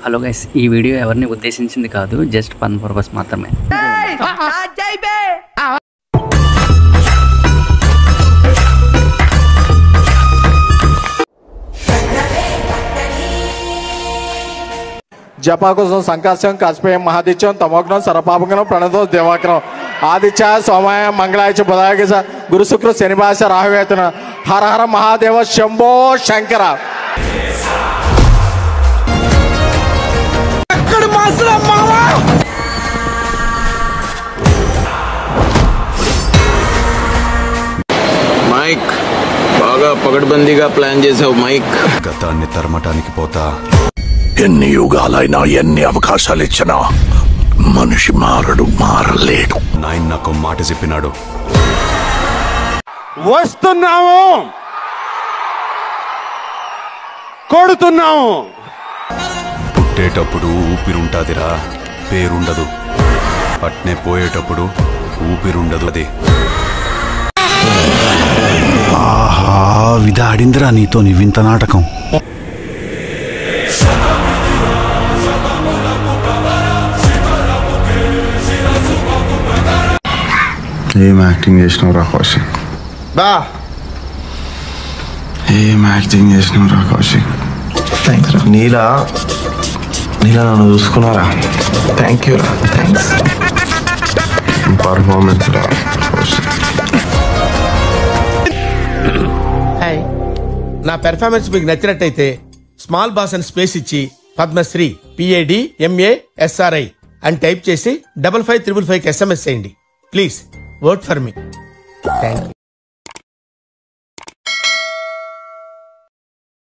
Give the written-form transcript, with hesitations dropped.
Hello guys, ఈ video ఎవరిని ఉద్దేశించింది కాదు, జస్ట్ ఫన్ పర్పస్ మాత్రమే. జపాకుశం సంకాశం కస్పేయం మహాదిత్యం తమోగ్నం సర్వపాపగ్నం ప్రణతో దివాకరం ఆదిత్య సోమాయ మంగళాయ బుధాయ గురు శుక్ర శనివాస రాహువేతన హర హర మహాదేవ శంభో శంకర. మైక్ బాగా పగడ్బందీగా ప్లాన్ చేసావు మైక్. గతాన్ని తరమటానికి పోతా. ఎన్ని యుగాలైనా ఎన్ని అవకాశాలు ఇచ్చినా మనిషి మారలేడు. నాయన నాకు మాట చెప్పినాడు. వస్తున్నాము, కొడుతున్నాము. పుట్టేటప్పుడు ఊపిరుంటాదిరా, పేరుండదు. పట్నే పోయేటప్పుడు ఊపిరుండదు. అది ఆహా, విధాడిందిరా నీతో నీ వింత నాటకం. ఏం యాక్టింగ్ చేసినావు రా కౌశిక్, ఏం యాక్టింగ్ చేసినావు రా కౌశిక్. థ్యాంక్స్ రా. నీలా నన్ను చూసుకున్నారా? థ్యాంక్ యూ రా. థ్యాంక్స్. పర్ఫార్మెన్స్ రా కౌశిక్. హాయ్, నా పెర్ఫార్మెన్స్ మీకు నచ్చినట్టయితే స్మాల్ బాస్ అని స్పేస్ ఇచ్చి పద్మశ్రీ PADMASRI అని టైప్ చేసి 5555 SMS చేయండి. Please vote for me. Thank you.